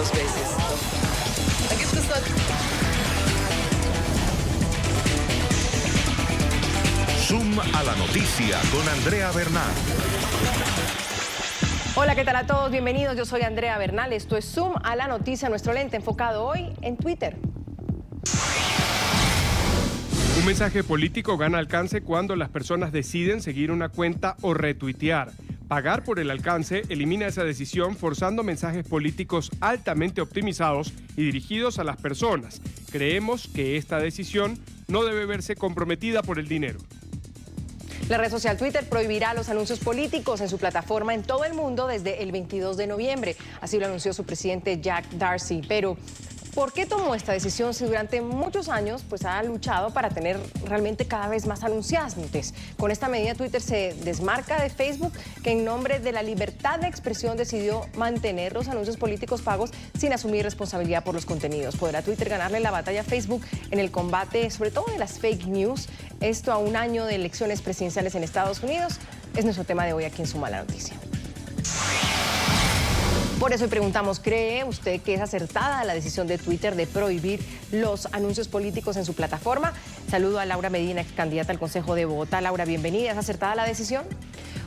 2 veces. Da gibt es Zoom a la noticia con Andrea Bernal. Hola, ¿qué tal a todos? Bienvenidos, yo soy Andrea Bernal. Esto es Zoom a la noticia, nuestro lente enfocado hoy en Twitter. Un mensaje político gana alcance cuando las personas deciden seguir una cuenta o retuitear. Pagar por el alcance elimina esa decisión, forzando mensajes políticos altamente optimizados y dirigidos a las personas. Creemos que esta decisión no debe verse comprometida por el dinero. La red social Twitter prohibirá los anuncios políticos en su plataforma en todo el mundo desde el 22 de noviembre. Así lo anunció su presidente Jack Dorsey. Pero, ¿por qué tomó esta decisión si durante muchos años ha luchado para tener realmente cada vez más anunciantes? Con esta medida Twitter se desmarca de Facebook, que en nombre de la libertad de expresión decidió mantener los anuncios políticos pagos sin asumir responsabilidad por los contenidos. ¿Podrá Twitter ganarle la batalla a Facebook en el combate, sobre todo de las fake news? Esto a un año de elecciones presidenciales en Estados Unidos es nuestro tema de hoy aquí en Zoom a la Noticia. Por eso hoy preguntamos, ¿cree usted que es acertada la decisión de Twitter de prohibir los anuncios políticos en su plataforma? Saludo a Laura Medina, ex candidata al Consejo de Bogotá. Laura, bienvenida. ¿Es acertada la decisión?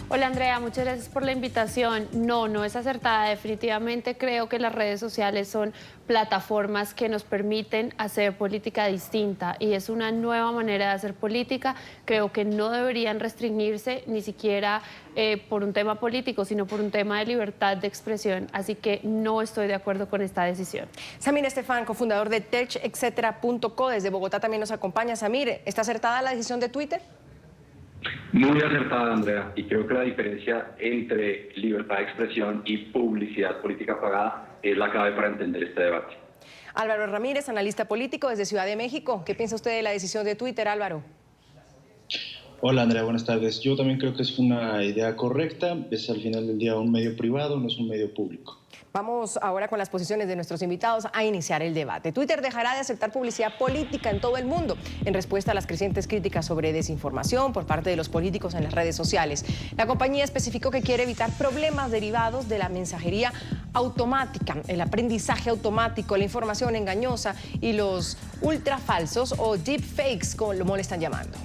Hola Andrea, muchas gracias por la invitación. No es acertada. Definitivamente creo que las redes sociales son plataformas que nos permiten hacer política distinta y es una nueva manera de hacer política. Creo que no deberían restringirse ni siquiera por un tema político, sino por un tema de libertad de expresión. Así que no estoy de acuerdo con esta decisión. Samir Estefan, cofundador de techetcetera.co, desde Bogotá también nos acompaña. Samir, ¿está acertada la decisión de Twitter? Muy acertada, Andrea, y creo que la diferencia entre libertad de expresión y publicidad política pagada es la clave para entender este debate. Álvaro Ramírez, analista político desde Ciudad de México. ¿Qué piensa usted de la decisión de Twitter, Álvaro? Hola Andrea, buenas tardes. Yo también creo que es una idea correcta. Es al final del día un medio privado, no es un medio público. Vamos ahora con las posiciones de nuestros invitados a iniciar el debate. Twitter dejará de aceptar publicidad política en todo el mundo en respuesta a las crecientes críticas sobre desinformación por parte de los políticos en las redes sociales. La compañía especificó que quiere evitar problemas derivados de la mensajería automática, el aprendizaje automático, la información engañosa y los ultrafalsos o deepfakes, como le están llamando.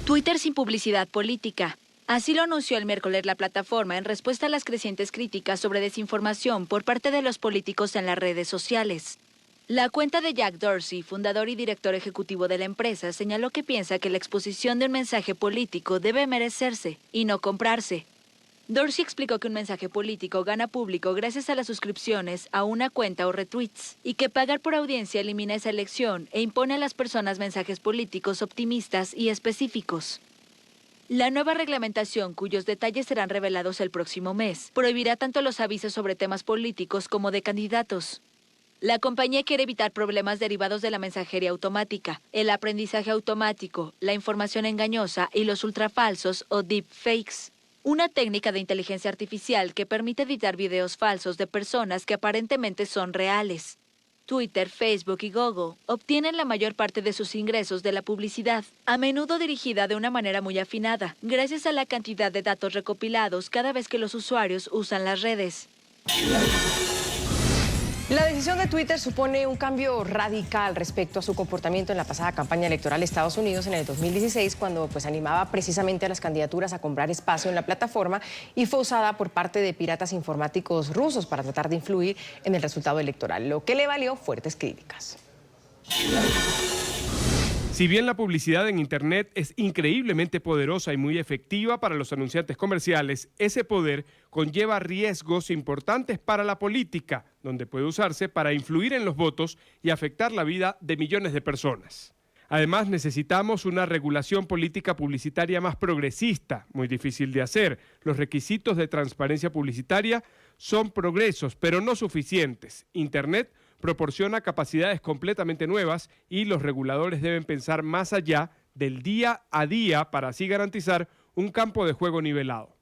Twitter sin publicidad política. Así lo anunció el miércoles la plataforma en respuesta a las crecientes críticas sobre desinformación por parte de los políticos en las redes sociales. La cuenta de Jack Dorsey, fundador y director ejecutivo de la empresa, señaló que piensa que la exposición de un mensaje político debe merecerse y no comprarse. Dorsey explicó que un mensaje político gana público gracias a las suscripciones a una cuenta o retweets y que pagar por audiencia elimina esa elección e impone a las personas mensajes políticos optimistas y específicos. La nueva reglamentación, cuyos detalles serán revelados el próximo mes, prohibirá tanto los avisos sobre temas políticos como de candidatos. La compañía quiere evitar problemas derivados de la mensajería automática, el aprendizaje automático, la información engañosa y los ultrafalsos o deepfakes. Una técnica de inteligencia artificial que permite editar videos falsos de personas que aparentemente son reales. Twitter, Facebook y Google obtienen la mayor parte de sus ingresos de la publicidad, a menudo dirigida de una manera muy afinada, gracias a la cantidad de datos recopilados cada vez que los usuarios usan las redes. La decisión de Twitter supone un cambio radical respecto a su comportamiento en la pasada campaña electoral de Estados Unidos en el 2016, cuando animaba precisamente a las candidaturas a comprar espacio en la plataforma y fue usada por parte de piratas informáticos rusos para tratar de influir en el resultado electoral, lo que le valió fuertes críticas. Si bien la publicidad en Internet es increíblemente poderosa y muy efectiva para los anunciantes comerciales, ese poder conlleva riesgos importantes para la política, donde puede usarse para influir en los votos y afectar la vida de millones de personas. Además, necesitamos una regulación política publicitaria más progresista, muy difícil de hacer. Los requisitos de transparencia publicitaria son progresos, pero no suficientes. Internet proporciona capacidades completamente nuevas y los reguladores deben pensar más allá del día a día para así garantizar un campo de juego nivelado.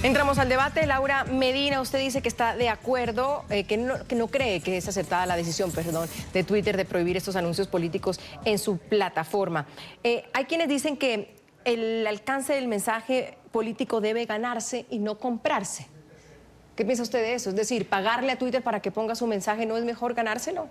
Entramos al debate. Laura Medina, usted dice que está de acuerdo, que no cree que es acertada la decisión, de Twitter de prohibir estos anuncios políticos en su plataforma. Hay quienes dicen que el alcance del mensaje político debe ganarse y no comprarse. ¿Qué piensa usted de eso? Es decir, pagarle a Twitter para que ponga su mensaje, ¿no es mejor ganárselo?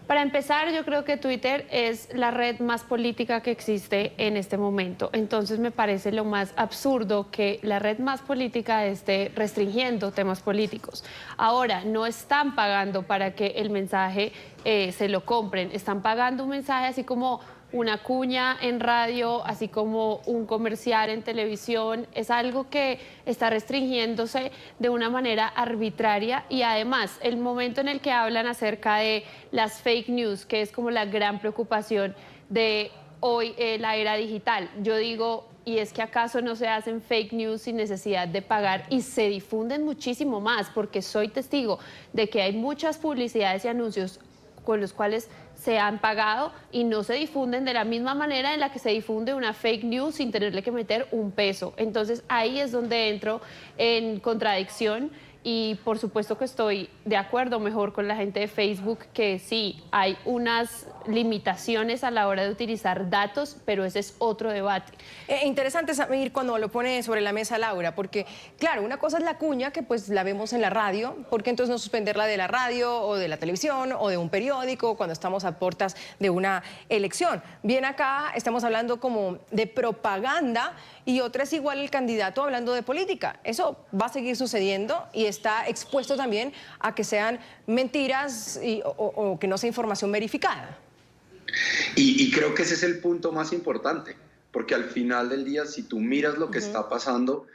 Para empezar, yo creo que Twitter es la red más política que existe en este momento. Entonces me parece lo más absurdo que la red más política esté restringiendo temas políticos. Ahora, no están pagando para que el mensaje se lo compren. Están pagando un mensaje así como una cuña en radio, así como un comercial en televisión. Es algo que está restringiéndose de una manera arbitraria, y además el momento en el que hablan acerca de las fake news, que es como la gran preocupación de hoy, la era digital. Yo digo, ¿y es que acaso no se hacen fake news sin necesidad de pagar y se difunden muchísimo más? Porque soy testigo de que hay muchas publicidades y anuncios con los cuales se han pagado y no se difunden de la misma manera en la que se difunde una fake news sin tenerle que meter un peso. Entonces ahí es donde entro en contradicción, y por supuesto que estoy de acuerdo mejor con la gente de Facebook, que sí, hay unas limitaciones a la hora de utilizar datos, pero ese es otro debate. Interesante saber cuando lo pone sobre la mesa Laura, porque claro, una cosa es la cuña, que pues la vemos en la radio, ¿por qué entonces no suspenderla de la radio o de la televisión o de un periódico cuando estamos a puertas de una elección? Bien, acá estamos hablando como de propaganda y otra es igual el candidato hablando de política. Eso va a seguir sucediendo y está expuesto también a que sean mentiras o que no sea información verificada. Y creo que ese es el punto más importante, porque al final del día, si tú miras lo que está pasando,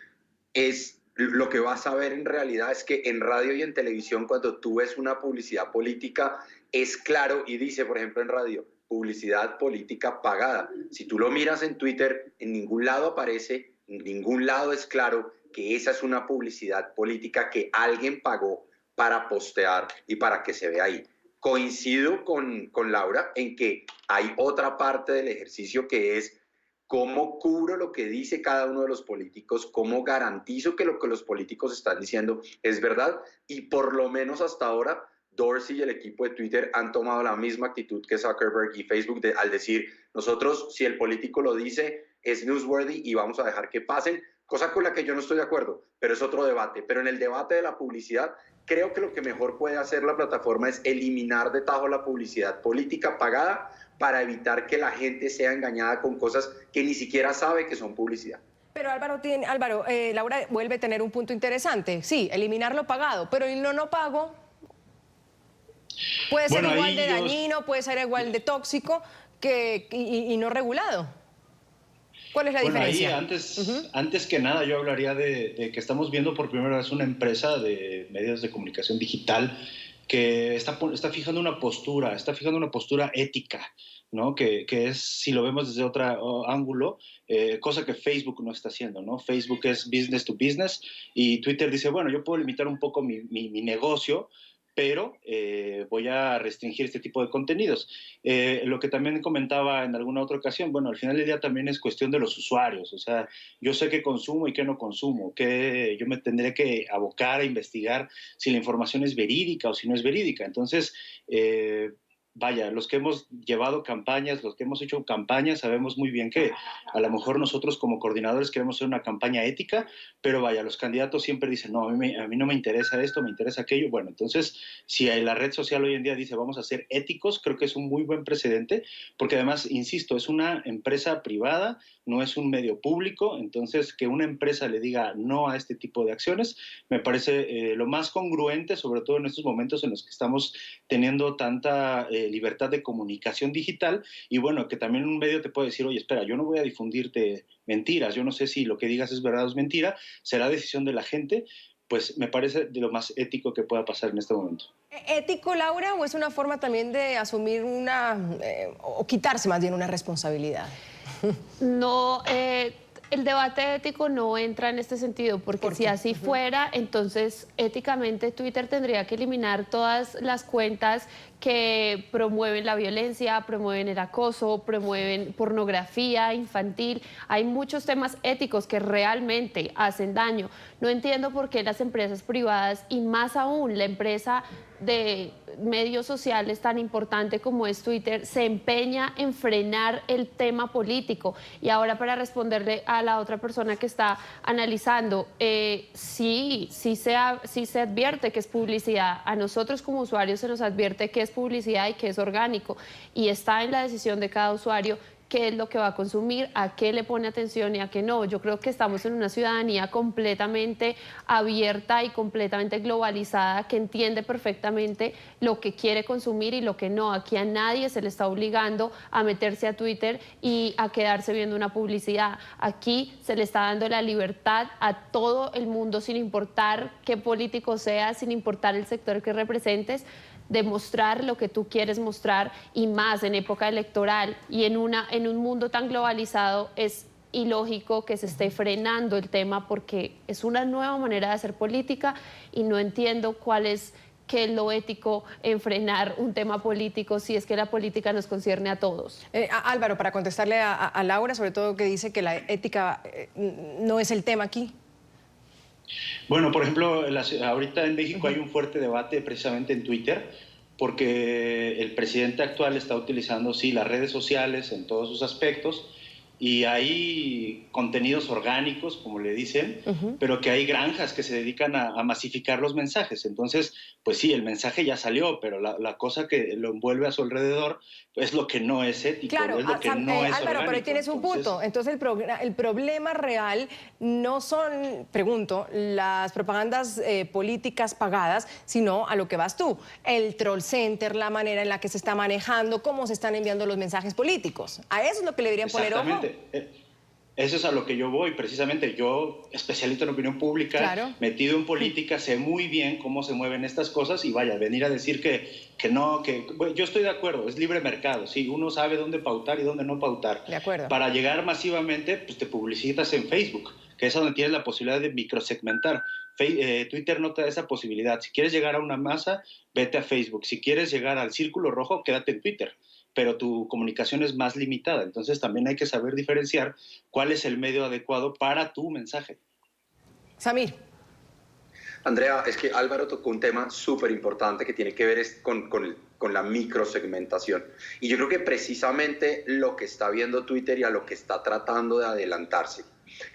es lo que vas a ver en realidad es que en radio y en televisión, cuando tú ves una publicidad política, es claro y dice, por ejemplo, en radio, publicidad política pagada. Si tú lo miras en Twitter, en ningún lado aparece, en ningún lado es claro que esa es una publicidad política que alguien pagó para postear y para que se vea ahí. Coincido con Laura en que hay otra parte del ejercicio que es cómo cubro lo que dice cada uno de los políticos, cómo garantizo que lo que los políticos están diciendo es verdad, y por lo menos hasta ahora Dorsey y el equipo de Twitter han tomado la misma actitud que Zuckerberg y Facebook al decir, nosotros si el político lo dice es newsworthy y vamos a dejar que pasen, cosa con la que yo no estoy de acuerdo, pero es otro debate. Pero en el debate de la publicidad, creo que lo que mejor puede hacer la plataforma es eliminar de tajo la publicidad política pagada para evitar que la gente sea engañada con cosas que ni siquiera sabe que son publicidad. Pero Álvaro, Laura vuelve a tener un punto interesante. Sí, eliminar lo pagado, pero el no pago puede ser igual de dañino, puede ser igual de tóxico y no regulado. ¿Cuál es la diferencia? Ahí antes que nada yo hablaría de que estamos viendo por primera vez una empresa de medios de comunicación digital que está fijando una postura, ética, ¿no? Que es, si lo vemos desde otro ángulo, cosa que Facebook no está haciendo, ¿no? Facebook es business to business y Twitter dice, bueno, yo puedo limitar un poco mi negocio, pero voy a restringir este tipo de contenidos. Lo que también comentaba en alguna otra ocasión, bueno, al final del día también es cuestión de los usuarios, o sea, yo sé qué consumo y qué no consumo, que yo me tendré que abocar a investigar si la información es verídica o si no es verídica. Entonces, vaya, los que hemos llevado campañas, los que hemos hecho campañas, sabemos muy bien que a lo mejor nosotros como coordinadores queremos hacer una campaña ética, pero vaya, los candidatos siempre dicen, no, a mí no me interesa esto, me interesa aquello. Bueno, entonces, si la red social hoy en día dice vamos a ser éticos, creo que es un muy buen precedente, porque además, insisto, es una empresa privada, no es un medio público, entonces que una empresa le diga no a este tipo de acciones, me parece lo más congruente, sobre todo en estos momentos en los que estamos teniendo tanta libertad de comunicación digital, y bueno, que también un medio te puede decir, oye, espera, yo no voy a difundirte mentiras, yo no sé si lo que digas es verdad o es mentira, será decisión de la gente, pues me parece de lo más ético que pueda pasar en este momento. ¿Ético, Laura, o es una forma también de asumir o quitarse más bien una responsabilidad? No, el debate ético no entra en este sentido, porque si así fuera, entonces éticamente Twitter tendría que eliminar todas las cuentas que promueven la violencia, promueven el acoso, promueven pornografía infantil. Hay muchos temas éticos que realmente hacen daño. No entiendo por qué las empresas privadas, y más aún la empresa de medios sociales tan importante como es Twitter, se empeña en frenar el tema político. Y ahora, para responderle a la otra persona que está analizando, sí se advierte que es publicidad. A nosotros como usuarios se nos advierte que es publicidad y que es orgánico, y está en la decisión de cada usuario qué es lo que va a consumir, a qué le pone atención y a qué no. Yo creo que estamos en una ciudadanía completamente abierta y completamente globalizada, que entiende perfectamente lo que quiere consumir y lo que no. Aquí a nadie se le está obligando a meterse a Twitter y a quedarse viendo una publicidad. Aquí se le está dando la libertad a todo el mundo, sin importar qué político sea, sin importar el sector que representes, de mostrar lo que tú quieres mostrar, y más en época electoral y en un mundo tan globalizado. Es ilógico que se esté frenando el tema, porque es una nueva manera de hacer política, y no entiendo qué es lo ético en frenar un tema político, si es que la política nos concierne a todos. Álvaro, para contestarle a Laura, sobre todo, que dice que la ética no es el tema aquí. Bueno, por ejemplo, ahorita en México hay un fuerte debate precisamente en Twitter, porque el presidente actual está utilizando, sí, las redes sociales en todos sus aspectos, y hay contenidos orgánicos, como le dicen, pero que hay granjas que se dedican a masificar los mensajes. Entonces, pues sí, el mensaje ya salió, pero la cosa que lo envuelve a su alrededor es lo que no es ético, claro, es lo que no es Álvaro, orgánico. pero ahí tienes un punto. Entonces, el problema real no son, pregunto, las propagandas políticas pagadas, sino a lo que vas tú, el troll center, la manera en la que se está manejando, cómo se están enviando los mensajes políticos. A eso es lo que le deberían poner ojo. Eso es a lo que yo voy, precisamente. Yo, especialista en opinión pública, claro, metido en política, sé muy bien cómo se mueven estas cosas, y vaya, venir a decir que no, bueno, yo estoy de acuerdo, es libre mercado, sí, uno sabe dónde pautar y dónde no pautar. De acuerdo. Para llegar masivamente, pues te publicitas en Facebook, que es donde tienes la posibilidad de microsegmentar. Twitter no te da esa posibilidad. Si quieres llegar a una masa, vete a Facebook. Si quieres llegar al círculo rojo, quédate en Twitter, pero tu comunicación es más limitada. Entonces también hay que saber diferenciar cuál es el medio adecuado para tu mensaje. Samir. Andrea, es que Álvaro tocó un tema súper importante que tiene que ver con la microsegmentación. Y yo creo que precisamente lo que está viendo Twitter y a lo que está tratando de adelantarse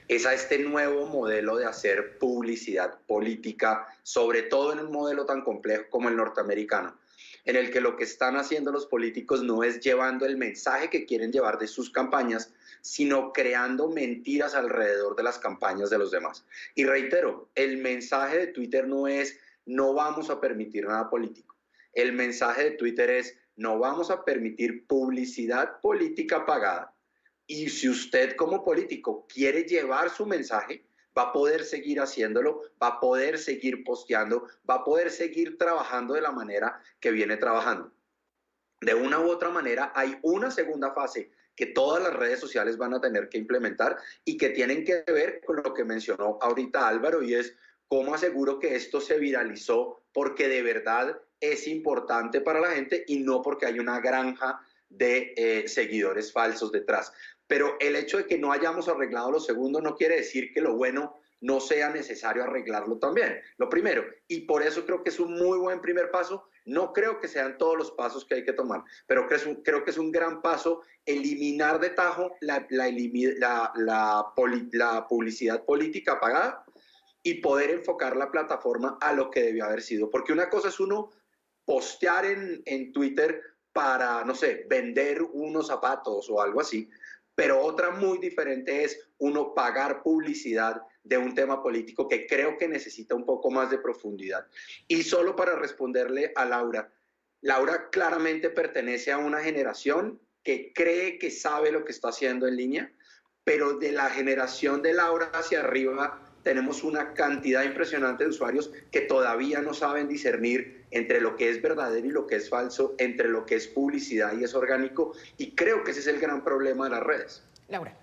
es a este nuevo modelo de hacer publicidad política, sobre todo en un modelo tan complejo como el norteamericano, en el que lo que están haciendo los políticos no es llevando el mensaje que quieren llevar de sus campañas, sino creando mentiras alrededor de las campañas de los demás. Y reitero, el mensaje de Twitter no es no vamos a permitir nada político. El mensaje de Twitter es no vamos a permitir publicidad política pagada. Y si usted como político quiere llevar su mensaje, va a poder seguir haciéndolo, va a poder seguir posteando, va a poder seguir trabajando de la manera que viene trabajando. De una u otra manera, hay una segunda fase que todas las redes sociales van a tener que implementar y que tienen que ver con lo que mencionó ahorita Álvaro, y es cómo aseguro que esto se viralizó porque de verdad es importante para la gente y no porque hay una granja de seguidores falsos detrás. Pero el hecho de que no hayamos arreglado lo segundo no quiere decir que lo bueno no sea necesario arreglarlo también. Lo primero, y por eso creo que es un muy buen primer paso. No creo que sean todos los pasos que hay que tomar, pero creo que es un gran paso eliminar de tajo la publicidad política pagada y poder enfocar la plataforma a lo que debió haber sido. Porque una cosa es uno postear en Twitter para, no sé, vender unos zapatos o algo así, pero otra muy diferente es uno pagar publicidad de un tema político que creo que necesita un poco más de profundidad. Y solo para responderle a Laura, Laura claramente pertenece a una generación que cree que sabe lo que está haciendo en línea, pero de la generación de Laura hacia arriba tenemos una cantidad impresionante de usuarios que todavía no saben discernir entre lo que es verdadero y lo que es falso, entre lo que es publicidad y es orgánico, y creo que ese es el gran problema de las redes. Laura.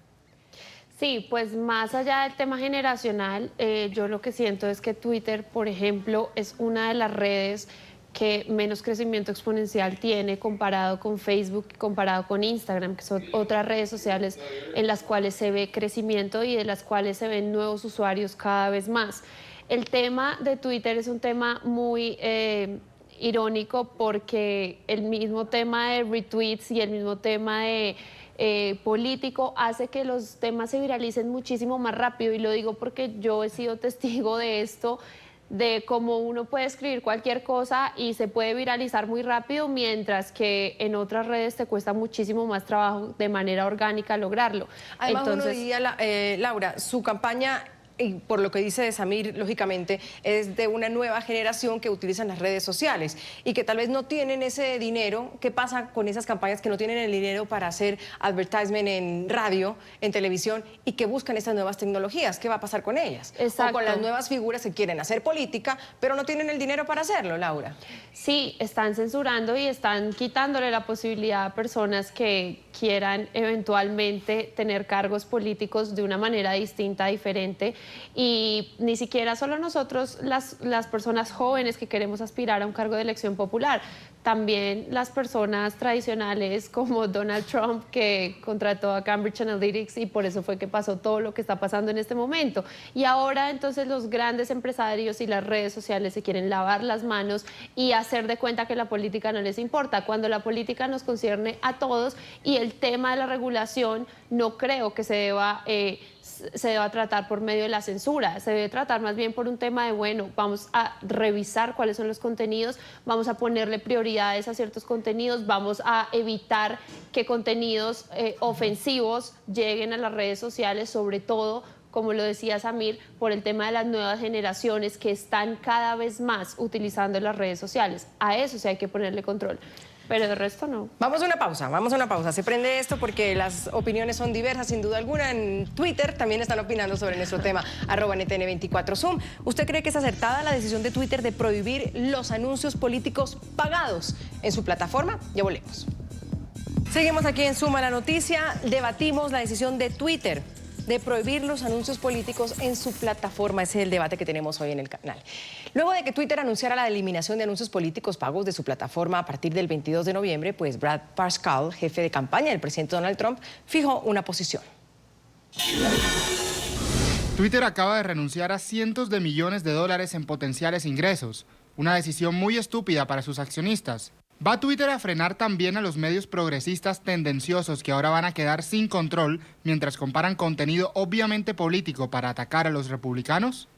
Sí, pues más allá del tema generacional, yo lo que siento es que Twitter, por ejemplo, es una de las redes que menos crecimiento exponencial tiene comparado con Facebook, comparado con Instagram, que son otras redes sociales en las cuales se ve crecimiento y de las cuales se ven nuevos usuarios cada vez más. El tema de Twitter es un tema muy irónico porque el mismo tema de retweets y el mismo tema de político hace que los temas se viralicen muchísimo más rápido, y lo digo porque yo he sido testigo de esto, de cómo uno puede escribir cualquier cosa y se puede viralizar muy rápido, mientras que en otras redes te cuesta muchísimo más trabajo de manera orgánica lograrlo. Además, Entonces, uno diría, Laura, su campaña, y por lo que dice Samir, lógicamente, es de una nueva generación que utilizan las redes sociales y que tal vez no tienen ese dinero. ¿Qué pasa con esas campañas que no tienen el dinero para hacer advertisement en radio, en televisión, y que buscan estas nuevas tecnologías? ¿Qué va a pasar con ellas? Exacto. O con las nuevas figuras que quieren hacer política, pero no tienen el dinero para hacerlo, Laura. Sí, están censurando y están quitándole la posibilidad a personas que quieran eventualmente tener cargos políticos de una manera distinta, diferente, y ni siquiera solo nosotros, las personas jóvenes que queremos aspirar a un cargo de elección popular, también las personas tradicionales como Donald Trump, que contrató a Cambridge Analytica y por eso fue que pasó todo lo que está pasando en este momento. Y ahora entonces los grandes empresarios y las redes sociales se quieren lavar las manos y hacer de cuenta que la política no les importa, cuando la política nos concierne a todos, y el tema de la regulación no creo que se deba tratar por medio de la censura, se debe tratar más bien por un tema de, bueno, vamos a revisar cuáles son los contenidos, vamos a ponerle prioridades a ciertos contenidos, vamos a evitar que contenidos ofensivos lleguen a las redes sociales, sobre todo, como lo decía Samir, por el tema de las nuevas generaciones que están cada vez más utilizando las redes sociales. A eso sí hay que ponerle control. Pero de resto no. Vamos a una pausa. Se prende esto porque las opiniones son diversas, sin duda alguna. En Twitter también están opinando sobre nuestro tema, @NTN24Zoom. ¿Usted cree que es acertada la decisión de Twitter de prohibir los anuncios políticos pagados en su plataforma? Ya volvemos. Seguimos aquí en Suma la Noticia. Debatimos la decisión de Twitter de prohibir los anuncios políticos en su plataforma. Ese es el debate que tenemos hoy en el canal. Luego de que Twitter anunciara la eliminación de anuncios políticos pagos de su plataforma a partir del 22 de noviembre, pues Brad Parscale, jefe de campaña del presidente Donald Trump, fijó una posición. Twitter acaba de renunciar a cientos de millones de dólares en potenciales ingresos, una decisión muy estúpida para sus accionistas. ¿Va Twitter a frenar también a los medios progresistas tendenciosos que ahora van a quedar sin control mientras comparan contenido obviamente político para atacar a los republicanos?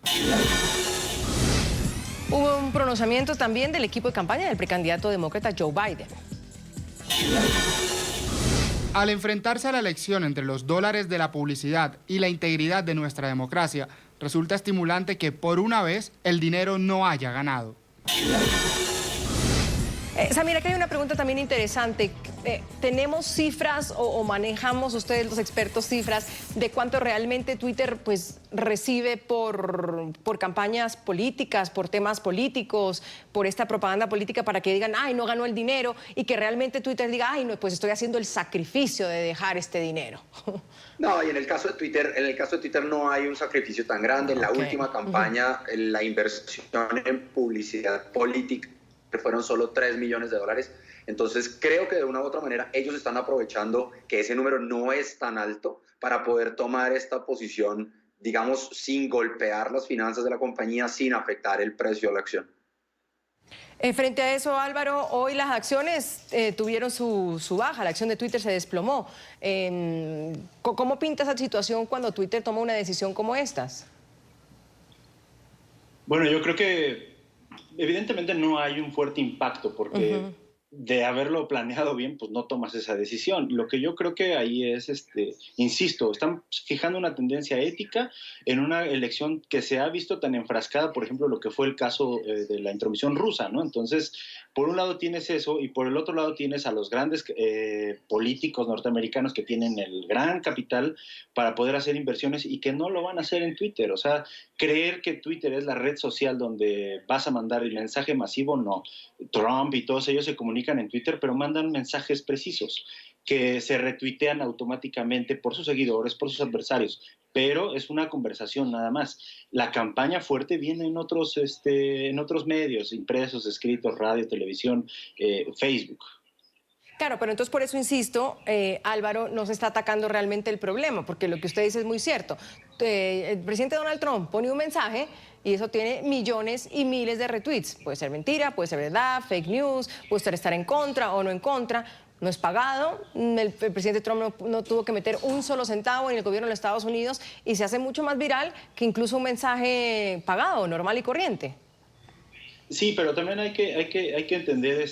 Hubo un pronunciamiento también del equipo de campaña del precandidato demócrata Joe Biden. Al enfrentarse a la elección entre los dólares de la publicidad y la integridad de nuestra democracia, resulta estimulante que por una vez el dinero no haya ganado. Samir, aquí hay una pregunta también interesante. ¿Tenemos cifras o manejamos ustedes, los expertos, cifras de cuánto realmente Twitter pues recibe por campañas políticas, por temas políticos, por esta propaganda política, para que digan, ay, no ganó el dinero, y que realmente Twitter diga, ay, no, pues estoy haciendo el sacrificio de dejar este dinero? No, y en el caso de Twitter no hay un sacrificio tan grande. En la última campaña, la inversión en publicidad política fueron solo $3 millones. Entonces creo que de una u otra manera ellos están aprovechando que ese número no es tan alto para poder tomar esta posición, digamos, sin golpear las finanzas de la compañía, sin afectar el precio de la acción. Frente a eso, Álvaro, hoy las acciones tuvieron su baja, la acción de Twitter se desplomó. ¿Cómo pinta esa situación cuando Twitter toma una decisión como estas? Bueno, yo creo que evidentemente no hay un fuerte impacto porque de haberlo planeado bien, pues no tomas esa decisión. Lo que yo creo que ahí es, insisto, están fijando una tendencia ética en una elección que se ha visto tan enfrascada, por ejemplo, lo que fue el caso de la intromisión rusa, ¿no? Entonces, por un lado tienes eso y por el otro lado tienes a los grandes políticos norteamericanos que tienen el gran capital para poder hacer inversiones y que no lo van a hacer en Twitter. O sea, creer que Twitter es la red social donde vas a mandar el mensaje masivo, no. Trump y todos ellos se comunican en Twitter, pero mandan mensajes precisos. que se retuitean automáticamente por sus seguidores, por sus adversarios, pero es una conversación nada más. La campaña fuerte viene en otros medios, impresos, escritos, radio, televisión, Facebook. Claro, pero entonces por eso insisto, Álvaro, no se está atacando realmente el problema, porque lo que usted dice es muy cierto. El presidente Donald Trump pone un mensaje y eso tiene millones y miles de retweets. Puede ser mentira, puede ser verdad, fake news, puede usted estar en contra o no en contra. No es pagado, el presidente Trump no tuvo que meter un solo centavo en el gobierno de los Estados Unidos y se hace mucho más viral que incluso un mensaje pagado, normal y corriente. Sí, pero también hay que entender,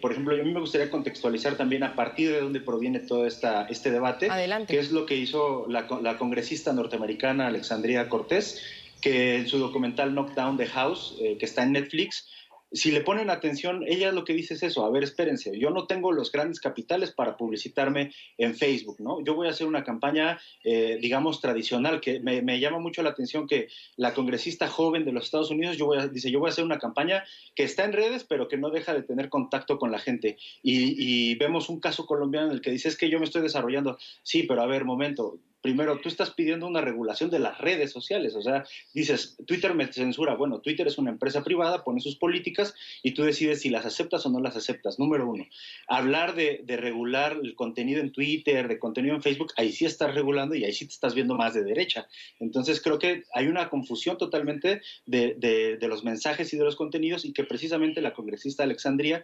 por ejemplo, a mí me gustaría contextualizar también a partir de dónde proviene todo este debate. Adelante. Que es lo que hizo la congresista norteamericana Alexandria Cortés, que en su documental Knock Down the House, que está en Netflix, si le ponen atención, ella lo que dice es eso: a ver, espérense, yo no tengo los grandes capitales para publicitarme en Facebook, ¿no? Yo voy a hacer una campaña, digamos, tradicional, que me llama mucho la atención que la congresista joven de los Estados Unidos, dice, yo voy a hacer una campaña que está en redes, pero que no deja de tener contacto con la gente. Y vemos un caso colombiano en el que dice, es que yo me estoy desarrollando. Sí, pero a ver, momento. Primero, tú estás pidiendo una regulación de las redes sociales, o sea, dices, Twitter me censura. Bueno, Twitter es una empresa privada, pone sus políticas y tú decides si las aceptas o no las aceptas. Número uno. Hablar de regular el contenido en Twitter, de contenido en Facebook, ahí sí estás regulando y ahí sí te estás viendo más de derecha. Entonces, creo que hay una confusión totalmente de los mensajes y de los contenidos, y que precisamente la congresista Alexandria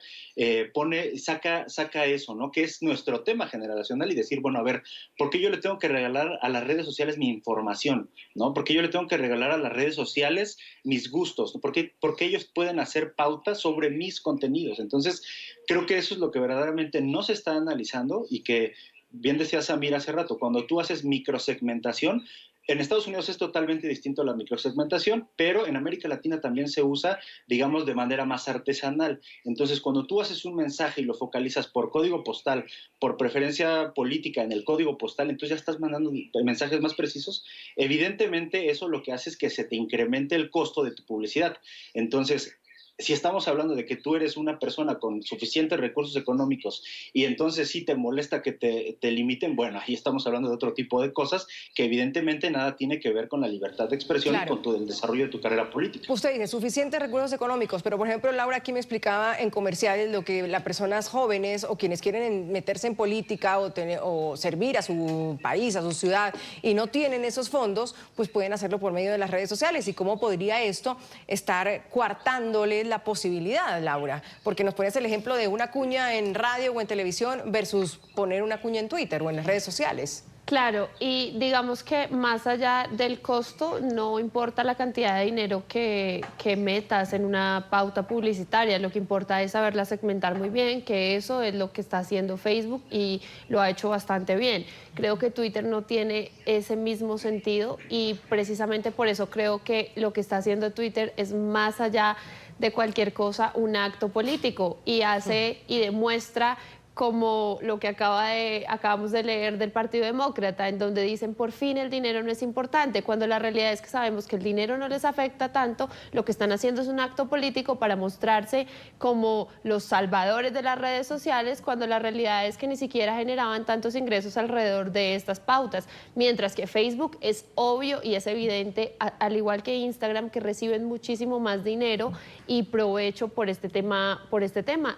saca eso, ¿no? Que es nuestro tema generacional, y decir, bueno, a ver, ¿por qué yo le tengo que regalar a las redes sociales mi información, ¿no? Porque yo le tengo que regalar a las redes sociales mis gustos, ¿no? Porque ellos pueden hacer pautas sobre mis contenidos. Entonces, creo que eso es lo que verdaderamente no se está analizando, y que, bien decía Samir hace rato, cuando tú haces microsegmentación, en Estados Unidos es totalmente distinto a la microsegmentación, pero en América Latina también se usa, digamos, de manera más artesanal. Entonces, cuando tú haces un mensaje y lo focalizas por código postal, por preferencia política en el código postal, entonces ya estás mandando mensajes más precisos. Evidentemente, eso lo que hace es que se te incremente el costo de tu publicidad. Entonces, si estamos hablando de que tú eres una persona con suficientes recursos económicos y entonces sí te molesta que te limiten, bueno, ahí estamos hablando de otro tipo de cosas que evidentemente nada tiene que ver con la libertad de expresión, claro, y con el desarrollo de tu carrera política. Usted dice suficientes recursos económicos, pero por ejemplo, Laura aquí me explicaba en comerciales lo que las personas jóvenes o quienes quieren meterse en política o servir a su país, a su ciudad, y no tienen esos fondos, pues pueden hacerlo por medio de las redes sociales. ¿Y cómo podría esto estar coartándole la posibilidad, Laura? Porque nos pones el ejemplo de una cuña en radio o en televisión versus poner una cuña en Twitter o en las redes sociales. Claro, y digamos que más allá del costo, no importa la cantidad de dinero que metas en una pauta publicitaria, lo que importa es saberla segmentar muy bien, que eso es lo que está haciendo Facebook y lo ha hecho bastante bien. Creo que Twitter no tiene ese mismo sentido, y precisamente por eso creo que lo que está haciendo Twitter es, más allá de cualquier cosa, un acto político, y hace y demuestra, como lo que acabamos de leer del Partido Demócrata, en donde dicen por fin el dinero no es importante, cuando la realidad es que sabemos que el dinero no les afecta tanto. Lo que están haciendo es un acto político para mostrarse como los salvadores de las redes sociales, cuando la realidad es que ni siquiera generaban tantos ingresos alrededor de estas pautas, mientras que Facebook es obvio y es evidente, al igual que Instagram, que reciben muchísimo más dinero y provecho por este tema.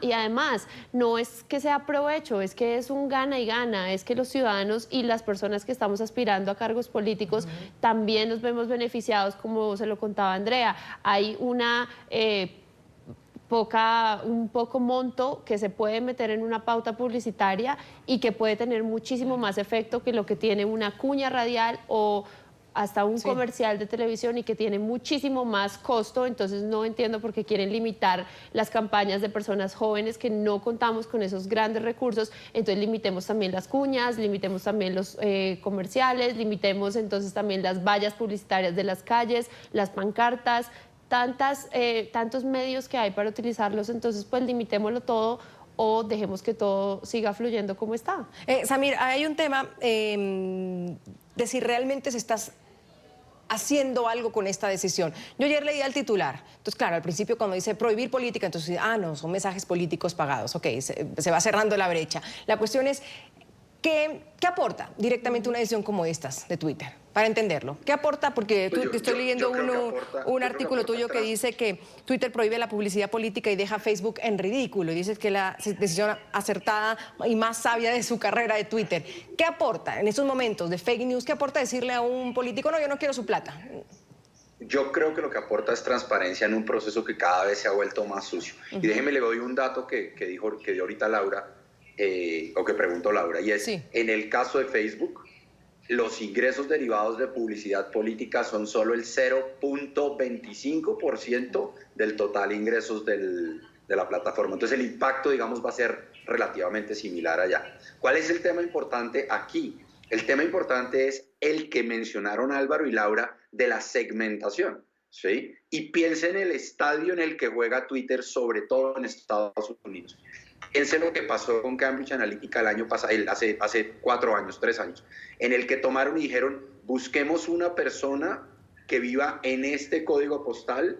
Y además, no es que sea provecho, es que es un gana y gana, es que los ciudadanos y las personas que estamos aspirando a cargos políticos también nos vemos beneficiados, como se lo contaba Andrea. Hay un poco monto que se puede meter en una pauta publicitaria y que puede tener muchísimo más efecto que lo que tiene una cuña radial o hasta un comercial de televisión, y que tiene muchísimo más costo. Entonces no entiendo por qué quieren limitar las campañas de personas jóvenes que no contamos con esos grandes recursos. Entonces limitemos también las cuñas, limitemos también los comerciales, limitemos entonces también las vallas publicitarias de las calles, las pancartas, tantos medios que hay para utilizarlos. Entonces pues limitémoslo todo, o dejemos que todo siga fluyendo como está. Samir, hay un tema de si realmente se está haciendo algo con esta decisión. Yo ayer leía el titular. Entonces, claro, al principio cuando dice prohibir política, entonces, no, son mensajes políticos pagados. Ok, se va cerrando la brecha. La cuestión es, ¿Qué aporta directamente una decisión como estas de Twitter? Para entenderlo. ¿Qué aporta? Porque estoy leyendo un artículo tuyo que dice que Twitter prohíbe la publicidad política y deja a Facebook en ridículo. Y dices que la decisión acertada y más sabia de su carrera de Twitter. ¿Qué aporta en estos momentos de fake news? ¿Qué aporta decirle a un político, no, yo no quiero su plata? Yo creo que lo que aporta es transparencia en un proceso que cada vez se ha vuelto más sucio. Y déjeme, le doy un dato que dio ahorita Laura, o que preguntó Laura, y es, en el caso de Facebook, los ingresos derivados de publicidad política son solo el 0.25% del total ingresos de la plataforma. Entonces el impacto, digamos, va a ser relativamente similar allá. ¿Cuál es el tema importante aquí? El tema importante es el que mencionaron Álvaro y Laura de la segmentación, ¿sí? Y piensen en el estadio en el que juega Twitter, sobre todo en Estados Unidos. Piensen lo que pasó con Cambridge Analytica el año pasado, hace 4 años, 3 años, en el que tomaron y dijeron, busquemos una persona que viva en este código postal,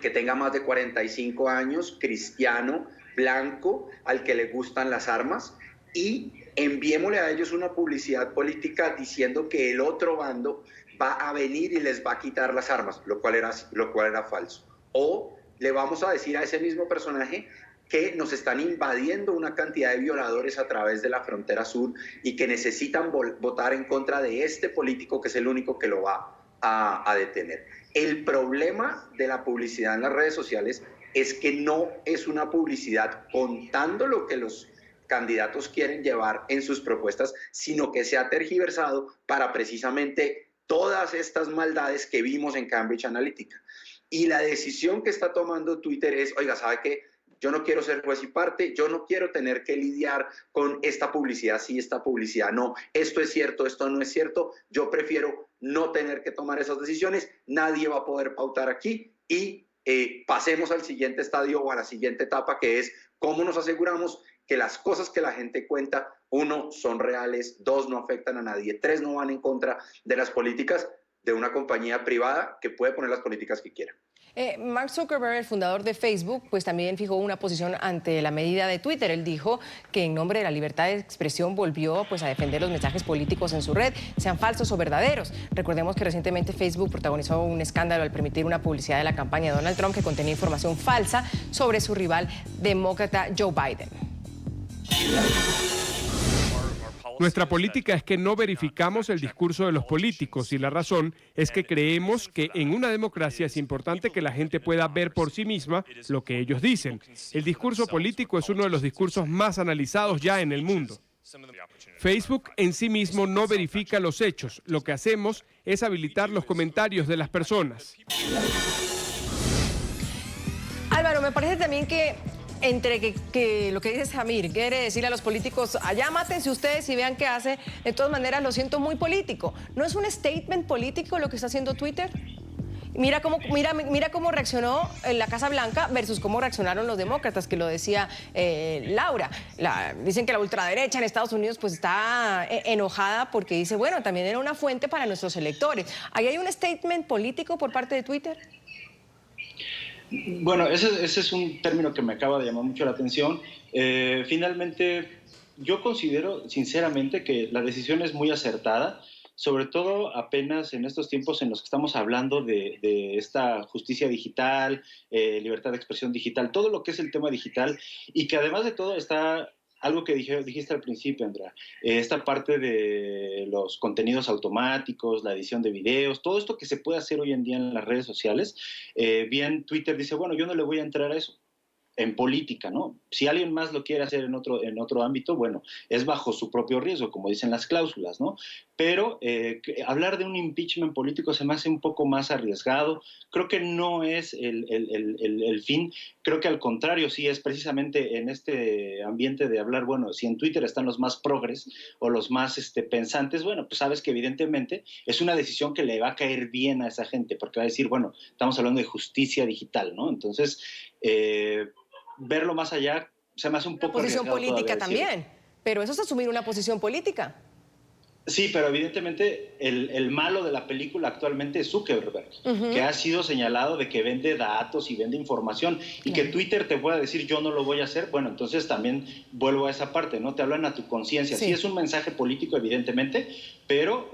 que tenga más de 45 años, cristiano, blanco, al que le gustan las armas, y enviémosle a ellos una publicidad política diciendo que el otro bando va a venir y les va a quitar las armas, lo cual era falso. O le vamos a decir a ese mismo personaje que nos están invadiendo una cantidad de violadores a través de la frontera sur y que necesitan votar en contra de este político que es el único que lo va a detener. El problema de la publicidad en las redes sociales es que no es una publicidad contando lo que los candidatos quieren llevar en sus propuestas, sino que se ha tergiversado para precisamente todas estas maldades que vimos en Cambridge Analytica. Y la decisión que está tomando Twitter es, oiga, ¿sabe qué? Yo no quiero ser juez y parte, yo no quiero tener que lidiar con esta publicidad sí, esta publicidad no, esto es cierto, esto no es cierto, yo prefiero no tener que tomar esas decisiones, nadie va a poder pautar aquí y pasemos al siguiente estadio o a la siguiente etapa, que es cómo nos aseguramos que las cosas que la gente cuenta, 1, son reales, 2, no afectan a nadie, 3, no van en contra de las políticas de una compañía privada que puede poner las políticas que quiera. Mark Zuckerberg, el fundador de Facebook, pues también fijó una posición ante la medida de Twitter. Él dijo que en nombre de la libertad de expresión volvió pues, a defender los mensajes políticos en su red, sean falsos o verdaderos. Recordemos que recientemente Facebook protagonizó un escándalo al permitir una publicidad de la campaña de Donald Trump que contenía información falsa sobre su rival demócrata Joe Biden. Nuestra política es que no verificamos el discurso de los políticos y la razón es que creemos que en una democracia es importante que la gente pueda ver por sí misma lo que ellos dicen. El discurso político es uno de los discursos más analizados ya en el mundo. Facebook en sí mismo no verifica los hechos. Lo que hacemos es habilitar los comentarios de las personas. Álvaro, me parece también que entre que lo que dice Samir quiere decirle a los políticos, allá mátense ustedes y vean qué hace, de todas maneras lo siento muy político. ¿No es un statement político lo que está haciendo Twitter? Mira cómo reaccionó en la Casa Blanca versus cómo reaccionaron los demócratas, que lo decía Laura. Dicen que la ultraderecha en Estados Unidos pues está enojada porque dice, bueno, también era una fuente para nuestros electores. ¿Ahí hay un statement político por parte de Twitter? Bueno, ese es un término que me acaba de llamar mucho la atención. Finalmente, yo considero sinceramente que la decisión es muy acertada, sobre todo apenas en estos tiempos en los que estamos hablando de esta justicia digital, libertad de expresión digital, todo lo que es el tema digital, y que además de todo está algo que dijiste al principio, Andrea, esta parte de los contenidos automáticos, la edición de videos, todo esto que se puede hacer hoy en día en las redes sociales. Bien, Twitter dice, bueno, yo no le voy a entrar a eso. En política, ¿no? Si alguien más lo quiere hacer en otro ámbito, bueno, es bajo su propio riesgo, como dicen las cláusulas, ¿no? Pero hablar de un impeachment político se me hace un poco más arriesgado. Creo que no es el fin. Creo que al contrario, sí es precisamente en este ambiente de hablar, bueno, si en Twitter están los más progres o los más pensantes, bueno, pues sabes que evidentemente es una decisión que le va a caer bien a esa gente, porque va a decir, bueno, estamos hablando de justicia digital, ¿no? Entonces, verlo más allá se me hace un poco una posición política todavía, también, pero eso es asumir una posición política. Sí, pero evidentemente el malo de la película actualmente es Zuckerberg, que ha sido señalado de que vende datos y vende información, y que Twitter te pueda decir yo no lo voy a hacer. Bueno, entonces también vuelvo a esa parte, ¿no? Te hablan a tu conciencia. Sí, es un mensaje político, evidentemente, pero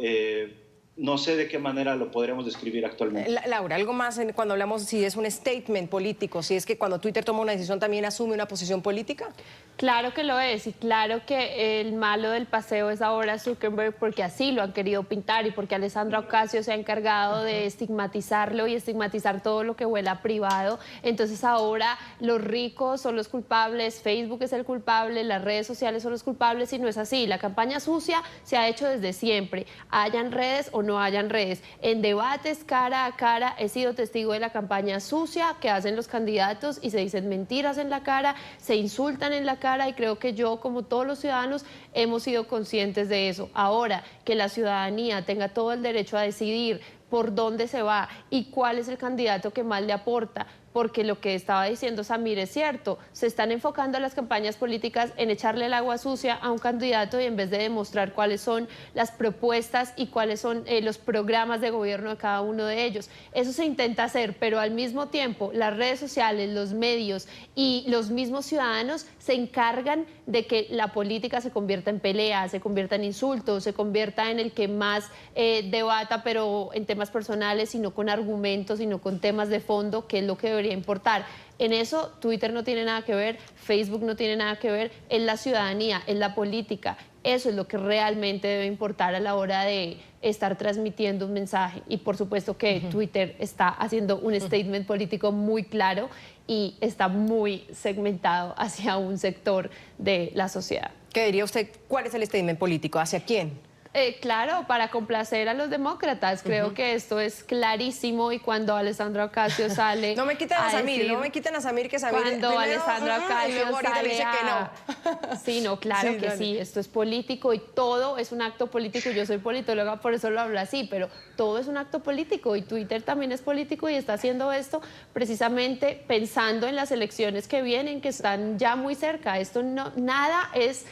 no sé de qué manera lo podríamos describir actualmente. Laura, algo más cuando hablamos si es un statement político, si es que cuando Twitter toma una decisión también asume una posición política. Claro que lo es, y claro que el malo del paseo es ahora Zuckerberg, porque así lo han querido pintar y porque Alessandra Ocasio se ha encargado de estigmatizarlo y estigmatizar todo lo que huela privado. Entonces ahora los ricos son los culpables, Facebook es el culpable, las redes sociales son los culpables, y no es así. La campaña sucia se ha hecho desde siempre, hayan redes o no hayan redes. En debates cara a cara he sido testigo de la campaña sucia que hacen los candidatos, y se dicen mentiras en la cara, se insultan en la cara, y creo que yo, como todos los ciudadanos, hemos sido conscientes de eso. Ahora, que la ciudadanía tenga todo el derecho a decidir por dónde se va y cuál es el candidato que más le aporta, porque lo que estaba diciendo Samir es cierto, se están enfocando las campañas políticas en echarle el agua sucia a un candidato, y en vez de demostrar cuáles son las propuestas y cuáles son los programas de gobierno de cada uno de ellos. Eso se intenta hacer, pero al mismo tiempo las redes sociales, los medios y los mismos ciudadanos se encargan de que la política se convierta en pelea, se convierta en insultos, se convierta en el que más debata, pero en temas personales y no con argumentos, sino con temas de fondo, que es lo que debería importar. En eso Twitter no tiene nada que ver, Facebook no tiene nada que ver, es la ciudadanía, es la política. Eso es lo que realmente debe importar a la hora de estar transmitiendo un mensaje. Y por supuesto que Twitter está haciendo un statement político muy claro y está muy segmentado hacia un sector de la sociedad. ¿Qué diría usted? ¿Cuál es el statement político? ¿Hacia quién? Claro, para complacer a los demócratas. Creo que esto es clarísimo, y cuando Alessandra Ocasio sale... No me quiten a Samir, no me quiten a Samir, que Samir... Cuando Alessandra Ocasio sale dice que no. Sí, no, claro que sí, esto es político y todo es un acto político. Yo soy politóloga, por eso lo hablo así, pero todo es un acto político, y Twitter también es político, y está haciendo esto precisamente pensando en las elecciones que vienen, que están ya muy cerca. Esto no, nada es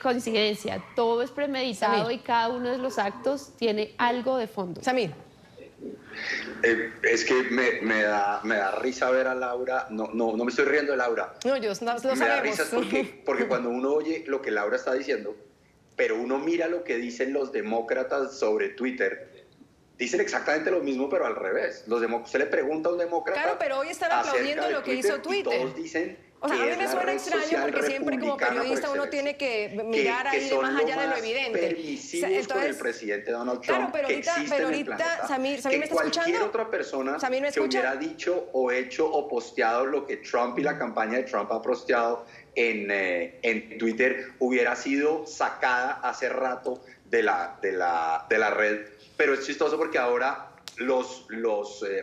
coincidencia, todo es premeditado, Samir, y cada uno de los actos tiene algo de fondo. Samir. Es que me da risa ver a Laura. No me estoy riendo de Laura. No, yo lo sabemos. Me da risa porque cuando uno oye lo que Laura está diciendo, pero uno mira lo que dicen los demócratas sobre Twitter, dicen exactamente lo mismo, pero al revés. Usted le pregunta a un demócrata. Claro, pero hoy están aplaudiendo lo que hizo Twitter. Y todos dicen. O sea, a mí me suena extraño porque siempre como periodista uno tiene que mirar ahí más allá de lo evidente. Permisivos con el presidente Donald Trump, claro, pero ahorita Samir ¿me está escuchando? Cualquier otra persona que hubiera dicho o hecho o posteado lo que Trump y la campaña de Trump ha posteado en Twitter hubiera sido sacada hace rato de la red. Pero es chistoso porque ahora los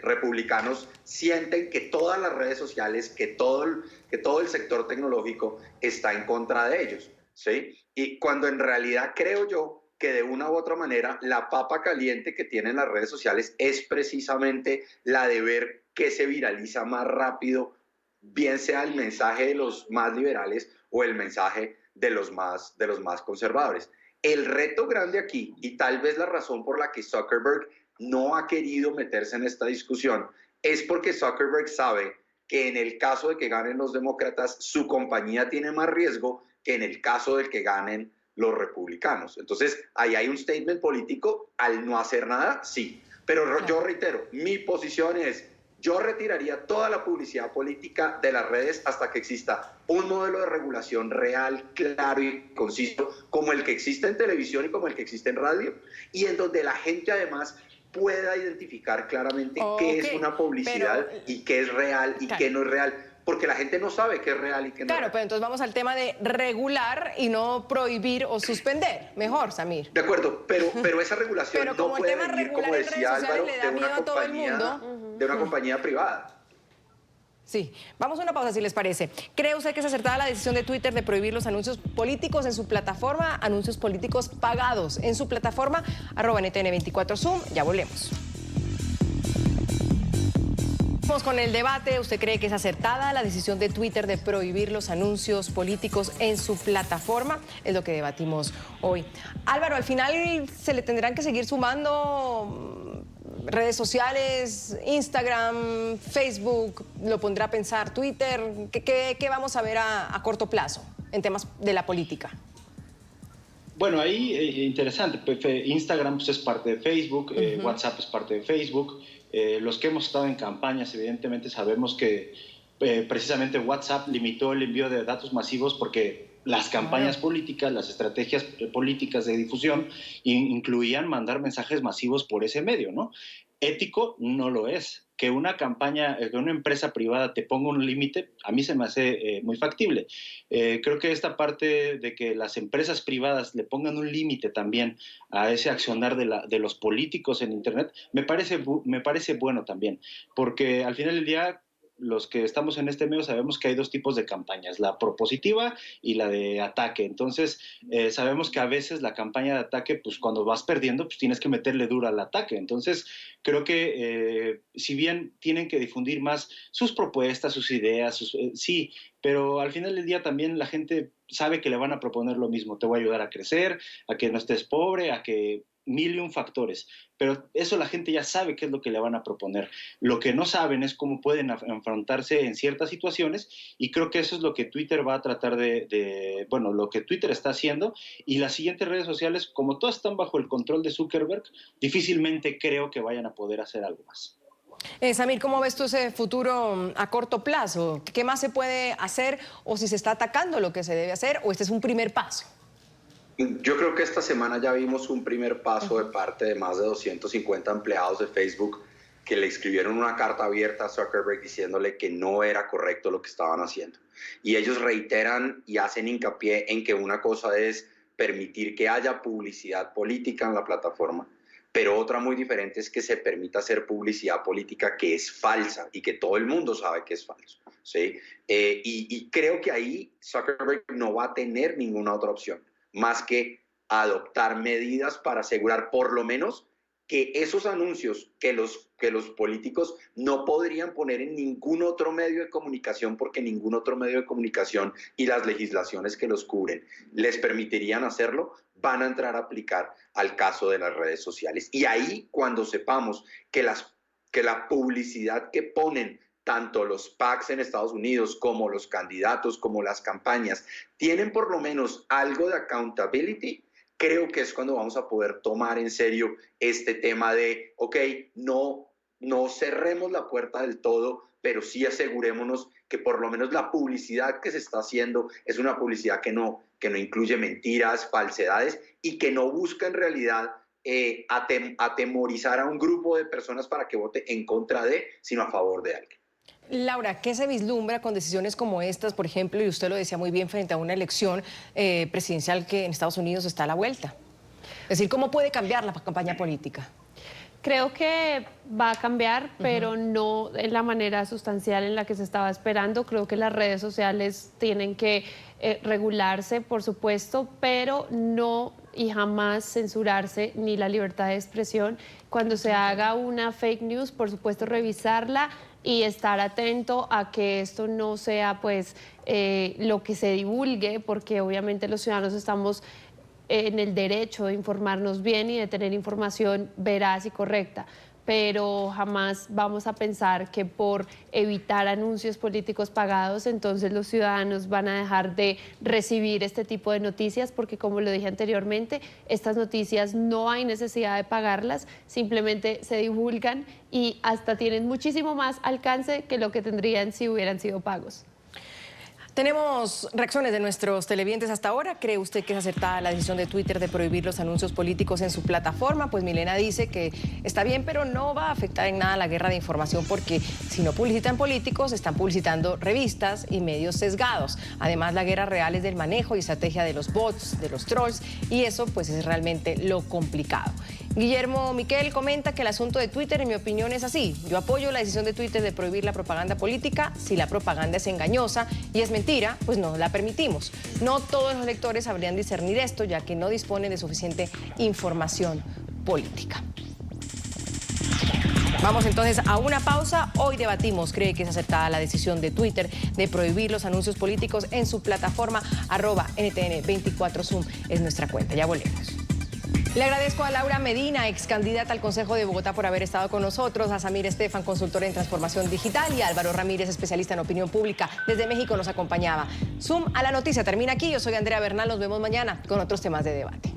republicanos sienten que todas las redes sociales, que todo el sector tecnológico está en contra de ellos, ¿sí? Y cuando en realidad creo yo que de una u otra manera la papa caliente que tienen las redes sociales es precisamente la de ver qué se viraliza más rápido, bien sea el mensaje de los más liberales o el mensaje de los más conservadores. El reto grande aquí, y tal vez la razón por la que Zuckerberg no ha querido meterse en esta discusión, es porque Zuckerberg sabe que en el caso de que ganen los demócratas, su compañía tiene más riesgo que en el caso de que ganen los republicanos. Entonces, ahí hay un statement político al no hacer nada, sí. Pero yo reitero, mi posición es, yo retiraría toda la publicidad política de las redes hasta que exista un modelo de regulación real, claro y conciso, como el que existe en televisión y como el que existe en radio, y en donde la gente además pueda identificar claramente qué es una publicidad y qué es real y qué no es real, porque la gente no sabe qué es real y qué no es real. Claro, pero entonces vamos al tema de regular y no prohibir o suspender. Mejor, Samir. De acuerdo, pero esa regulación no puede venir, como decía Álvaro, de una compañía privada. Sí, vamos a una pausa si les parece. ¿Cree usted que es acertada la decisión de Twitter de prohibir los anuncios políticos en su plataforma, anuncios políticos pagados en su plataforma? @NTN24Zoom, ya volvemos. Seguimos con el debate. ¿Usted cree que es acertada la decisión de Twitter de prohibir los anuncios políticos en su plataforma? Es lo que debatimos hoy. Álvaro, al final se le tendrán que seguir sumando redes sociales, Instagram, Facebook, lo pondrá a pensar Twitter. ¿Qué vamos a ver a corto plazo en temas de la política? Bueno, ahí interesante. Instagram pues, es parte de Facebook, WhatsApp es parte de Facebook. Los que hemos estado en campañas, evidentemente sabemos que precisamente WhatsApp limitó el envío de datos masivos porque las campañas políticas, las estrategias políticas de difusión incluían mandar mensajes masivos por ese medio, ¿no? Ético no lo es. Que una campaña, que una empresa privada te ponga un límite, a mí se me hace muy factible. Creo que esta parte de que las empresas privadas le pongan un límite también a ese accionar de los políticos en Internet, me parece bueno también, porque al final del día, los que estamos en este medio sabemos que hay dos tipos de campañas, la propositiva y la de ataque. Entonces, sabemos que a veces la campaña de ataque, pues cuando vas perdiendo, pues tienes que meterle duro al ataque. Entonces, creo que si bien tienen que difundir más sus propuestas, sus ideas, sí, pero al final del día también la gente sabe que le van a proponer lo mismo. Te voy a ayudar a crecer, a que no estés pobre, a que mil y un factores, pero eso la gente ya sabe qué es lo que le van a proponer. Lo que no saben es cómo pueden enfrentarse en ciertas situaciones, y creo que eso es lo que Twitter va a tratar bueno, lo que Twitter está haciendo, y las siguientes redes sociales, como todas están bajo el control de Zuckerberg, difícilmente creo que vayan a poder hacer algo más. Samir, ¿cómo ves tú ese futuro a corto plazo? ¿Qué más se puede hacer, o si se está atacando lo que se debe hacer, o este es un primer paso? Yo creo que esta semana ya vimos un primer paso de parte de más de 250 empleados de Facebook que le escribieron una carta abierta a Zuckerberg diciéndole que no era correcto lo que estaban haciendo. Y ellos reiteran y hacen hincapié en que una cosa es permitir que haya publicidad política en la plataforma, pero otra muy diferente es que se permita hacer publicidad política que es falsa y que todo el mundo sabe que es falso, ¿sí? Y creo que ahí Zuckerberg no va a tener ninguna otra opción más que adoptar medidas para asegurar por lo menos que esos anuncios que los políticos no podrían poner en ningún otro medio de comunicación, porque ningún otro medio de comunicación y las legislaciones que los cubren les permitirían hacerlo, van a entrar a aplicar al caso de las redes sociales. Y ahí, cuando sepamos que la publicidad que ponen tanto los PACs en Estados Unidos como los candidatos, como las campañas, tienen por lo menos algo de accountability, creo que es cuando vamos a poder tomar en serio este tema de, ok, no cerremos la puerta del todo, pero sí asegurémonos que por lo menos la publicidad que se está haciendo es una publicidad que no incluye mentiras, falsedades, y que no busca en realidad atemorizar a un grupo de personas para que vote en contra de, sino a favor de alguien. Laura, ¿qué se vislumbra con decisiones como estas, por ejemplo, y usted lo decía muy bien, frente a una elección presidencial que en Estados Unidos está a la vuelta? Es decir, ¿cómo puede cambiar la campaña política? Creo que va a cambiar, pero no en la manera sustancial en la que se estaba esperando. Creo que las redes sociales tienen que regularse, por supuesto, pero no y jamás censurarse ni la libertad de expresión. Cuando se haga una fake news, por supuesto, revisarla y estar atento a que esto no sea pues lo que se divulgue, porque obviamente los ciudadanos estamos en el derecho de informarnos bien y de tener información veraz y correcta, pero jamás vamos a pensar que por evitar anuncios políticos pagados, entonces los ciudadanos van a dejar de recibir este tipo de noticias, porque como lo dije anteriormente, estas noticias no hay necesidad de pagarlas, simplemente se divulgan y hasta tienen muchísimo más alcance que lo que tendrían si hubieran sido pagos. Tenemos reacciones de nuestros televidentes hasta ahora. ¿Cree usted que es acertada la decisión de Twitter de prohibir los anuncios políticos en su plataforma? Pues Milena dice que está bien, pero no va a afectar en nada la guerra de información, porque si no publicitan políticos, están publicitando revistas y medios sesgados. Además, la guerra real es del manejo y estrategia de los bots, de los trolls, y eso pues es realmente lo complicado. Guillermo Miquel comenta que el asunto de Twitter, en mi opinión, es así. Yo apoyo la decisión de Twitter de prohibir la propaganda política. Si la propaganda es engañosa y es mentira, pues no la permitimos. No todos los lectores sabrían discernir esto, ya que no disponen de suficiente información política. Vamos entonces a una pausa. Hoy debatimos, ¿cree que es acertada la decisión de Twitter de prohibir los anuncios políticos en su plataforma? @NTN24Zoom es nuestra cuenta. Ya volvemos. Le agradezco a Laura Medina, ex candidata al Consejo de Bogotá, por haber estado con nosotros, a Samir Estefan, consultor en transformación digital, y a Álvaro Ramírez, especialista en opinión pública. Desde México nos acompañaba. Zoom a la noticia termina aquí. Yo soy Andrea Bernal. Nos vemos mañana con otros temas de debate.